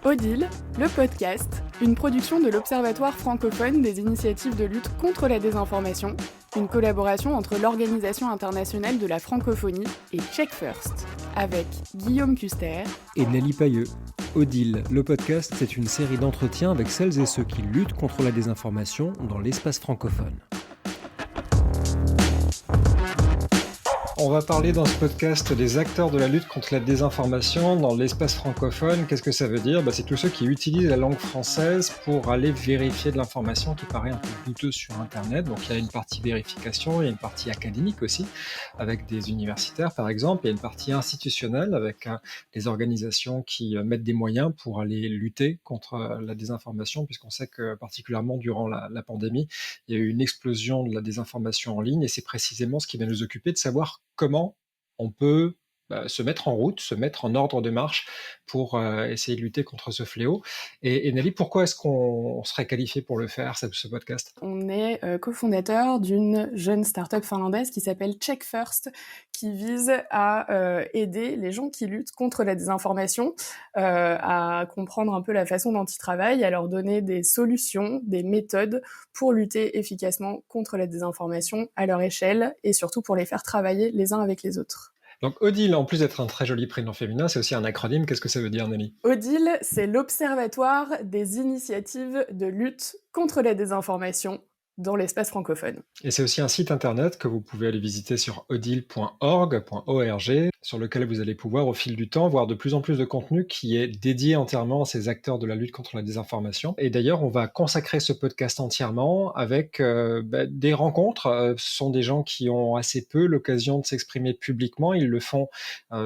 Odile, le podcast, une production de l'Observatoire francophone des initiatives de lutte contre la désinformation, une collaboration entre l'Organisation internationale de la francophonie et Check First, avec Guillaume Custer et Nelly Pailleux. Odile, le podcast, c'est une série d'entretiens avec celles et ceux qui luttent contre la désinformation dans l'espace francophone. On va parler dans ce podcast des acteurs de la lutte contre la désinformation dans l'espace francophone. Qu'est-ce que ça veut dire ? C'est tous ceux qui utilisent la langue française pour aller vérifier de l'information qui paraît un peu douteuse sur Internet. Donc il y a une partie vérification, il y a une partie académique aussi, avec des universitaires par exemple. Il y a une partie institutionnelle avec les organisations qui mettent des moyens pour aller lutter contre la désinformation, puisqu'on sait que particulièrement durant la pandémie, il y a eu une explosion de la désinformation en ligne et c'est précisément ce qui va nous occuper de savoir comment on peut se mettre en route, se mettre en ordre de marche pour essayer de lutter contre ce fléau. Et Nelly, pourquoi est-ce qu'on serait qualifié pour le faire, ce podcast ? On est cofondateur d'une jeune start-up finlandaise qui s'appelle Check First, qui vise à aider les gens qui luttent contre la désinformation à comprendre un peu la façon dont ils travaillent, à leur donner des solutions, des méthodes pour lutter efficacement contre la désinformation à leur échelle et surtout pour les faire travailler les uns avec les autres. Donc Odile, en plus d'être un très joli prénom féminin, c'est aussi un acronyme. Qu'est-ce que ça veut dire, Nelly ? Odile, c'est l'Observatoire des initiatives de lutte contre la désinformation dans l'espace francophone. Et c'est aussi un site internet que vous pouvez aller visiter sur odile.org, sur lequel vous allez pouvoir, au fil du temps, voir de plus en plus de contenu qui est dédié entièrement à ces acteurs de la lutte contre la désinformation. Et d'ailleurs, on va consacrer ce podcast entièrement avec des rencontres. Ce sont des gens qui ont assez peu l'occasion de s'exprimer publiquement. Ils le font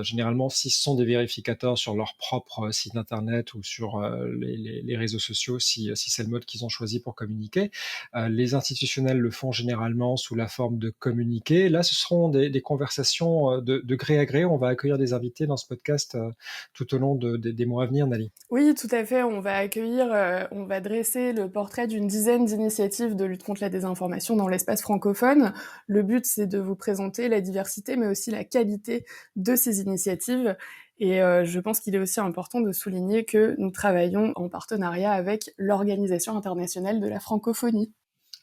généralement si ce sont des vérificateurs sur leur propre site internet ou sur les réseaux sociaux, si c'est le mode qu'ils ont choisi pour communiquer. Les institutionnels le font généralement sous la forme de communiqués. Là, ce seront des conversations de gré à gré. On va accueillir des invités dans ce podcast tout au long des mois à venir, Nelly. Oui, tout à fait. On va dresser le portrait d'une dizaine d'initiatives de lutte contre la désinformation dans l'espace francophone. Le but, c'est de vous présenter la diversité, mais aussi la qualité de ces initiatives. Et je pense qu'il est aussi important de souligner que nous travaillons en partenariat avec l'Organisation internationale de la francophonie.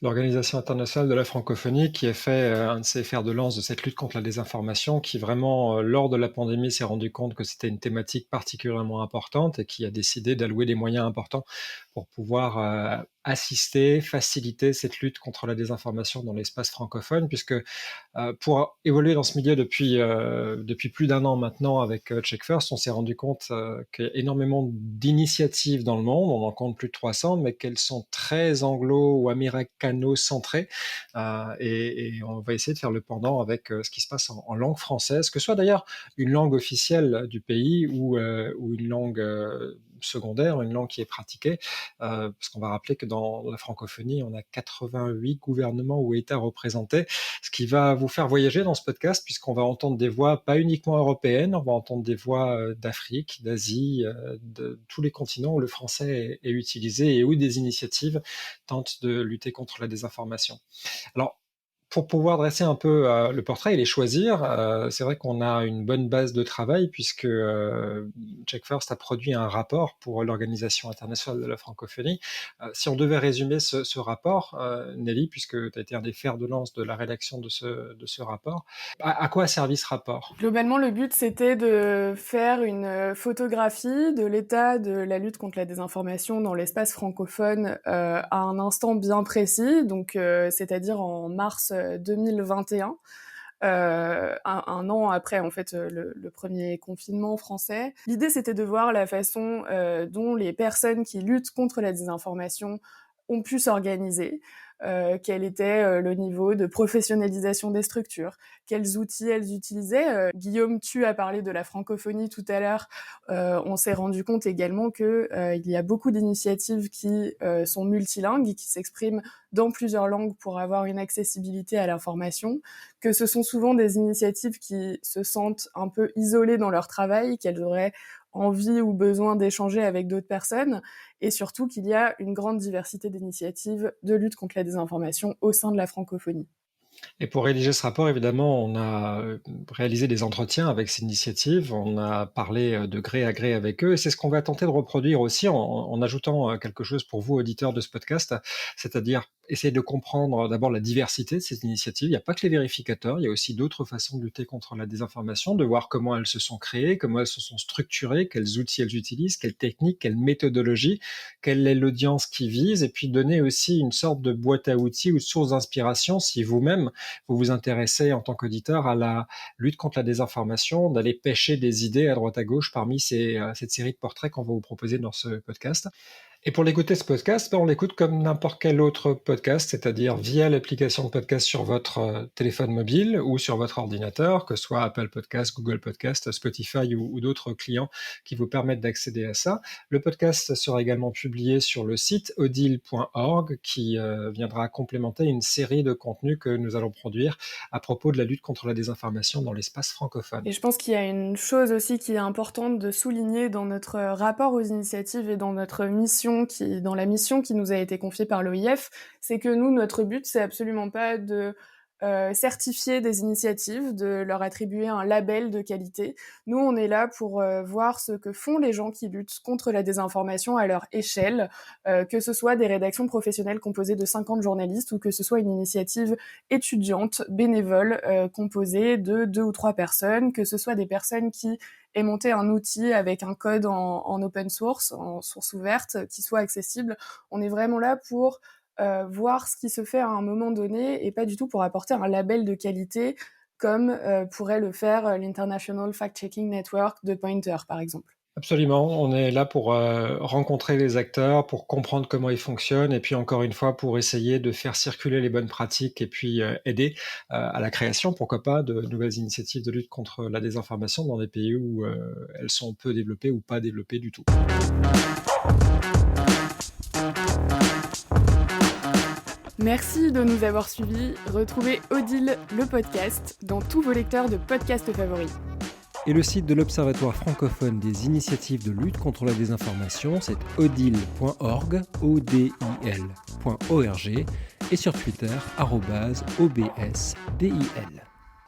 L'Organisation internationale de la francophonie qui a fait un de ses fers de lance de cette lutte contre la désinformation, qui vraiment, lors de la pandémie, s'est rendu compte que c'était une thématique particulièrement importante et qui a décidé d'allouer des moyens importants pour pouvoir assister, faciliter cette lutte contre la désinformation dans l'espace francophone, puisque pour évoluer dans ce milieu depuis plus d'un an maintenant avec Check First, on s'est rendu compte qu'il y a énormément d'initiatives dans le monde, on en compte plus de 300, mais qu'elles sont très anglo- ou américano-centrées, et on va essayer de faire le pendant avec ce qui se passe en langue française, que ce soit d'ailleurs une langue officielle du pays ou une langue secondaire, une langue qui est pratiquée, parce qu'on va rappeler que dans la francophonie, on a 88 gouvernements ou États représentés, ce qui va vous faire voyager dans ce podcast, puisqu'on va entendre des voix pas uniquement européennes, on va entendre des voix d'Afrique, d'Asie, de tous les continents où le français est utilisé et où des initiatives tentent de lutter contre la désinformation. Alors, pour pouvoir dresser un peu le portrait et les choisir, c'est vrai qu'on a une bonne base de travail puisque Check First a produit un rapport pour l'Organisation internationale de la francophonie. Si on devait résumer ce rapport, Nelly, puisque tu as été un des fers de lance de la rédaction de ce rapport, à quoi a servi ce rapport ? Globalement, le but, c'était de faire une photographie de l'état de la lutte contre la désinformation dans l'espace francophone à un instant bien précis, donc c'est-à-dire en mars 2021. Un an après en fait le premier confinement français. L'idée c'était de voir la façon dont les personnes qui luttent contre la désinformation ont pu s'organiser, quel était le niveau de professionnalisation des structures, quels outils elles utilisaient. Guillaume, tu as parlé de la francophonie tout à l'heure. On s'est rendu compte également que il y a beaucoup d'initiatives qui sont multilingues et qui s'expriment dans plusieurs langues pour avoir une accessibilité à l'information, que ce sont souvent des initiatives qui se sentent un peu isolées dans leur travail, qu'elles auraient envie ou besoin d'échanger avec d'autres personnes, et surtout qu'il y a une grande diversité d'initiatives de lutte contre la désinformation au sein de la francophonie. Et pour rédiger ce rapport, évidemment, on a réalisé des entretiens avec ces initiatives, on a parlé de gré à gré avec eux, et c'est ce qu'on va tenter de reproduire aussi en ajoutant quelque chose pour vous, auditeurs de ce podcast, c'est-à-dire essayer de comprendre d'abord la diversité de ces initiatives. Il n'y a pas que les vérificateurs, il y a aussi d'autres façons de lutter contre la désinformation, de voir comment elles se sont créées, comment elles se sont structurées, quels outils elles utilisent, quelles techniques, quelles méthodologies, quelle est l'audience qui vise, et puis donner aussi une sorte de boîte à outils ou de source d'inspiration si vous-même vous vous intéressez en tant qu'auditeur à la lutte contre la désinformation, d'aller pêcher des idées à droite à gauche parmi cette série de portraits qu'on va vous proposer dans ce podcast. Et pour l'écouter, ce podcast, on l'écoute comme n'importe quel autre podcast, c'est-à-dire via l'application de podcast sur votre téléphone mobile ou sur votre ordinateur, que ce soit Apple Podcast, Google Podcast, Spotify ou d'autres clients qui vous permettent d'accéder à ça. Le podcast sera également publié sur le site odile.org qui viendra complémenter une série de contenus que nous allons produire à propos de la lutte contre la désinformation dans l'espace francophone. Et je pense qu'il y a une chose aussi qui est importante de souligner dans notre rapport aux initiatives et dans notre mission dans la mission qui nous a été confiée par l'OIF, c'est que nous, notre but, c'est absolument pas de certifier des initiatives, de leur attribuer un label de qualité. Nous, on est là pour voir ce que font les gens qui luttent contre la désinformation à leur échelle, que ce soit des rédactions professionnelles composées de 50 journalistes ou que ce soit une initiative étudiante, bénévole, composée de 2 ou 3 personnes, que ce soit des personnes qui aient monté un outil avec un code en open source, en source ouverte, qui soit accessible. On est vraiment là pour voir ce qui se fait à un moment donné et pas du tout pour apporter un label de qualité comme pourrait le faire l'International Fact-Checking Network de Poynter, par exemple. Absolument, on est là pour rencontrer les acteurs, pour comprendre comment ils fonctionnent et puis encore une fois pour essayer de faire circuler les bonnes pratiques et puis aider à la création, pourquoi pas, de nouvelles initiatives de lutte contre la désinformation dans des pays où elles sont peu développées ou pas développées du tout. Merci de nous avoir suivis. Retrouvez Odile, le podcast, dans tous vos lecteurs de podcasts favoris. Et le site de l'Observatoire francophone des initiatives de lutte contre la désinformation, c'est odile.org, odil.org, et sur Twitter, @obsdil.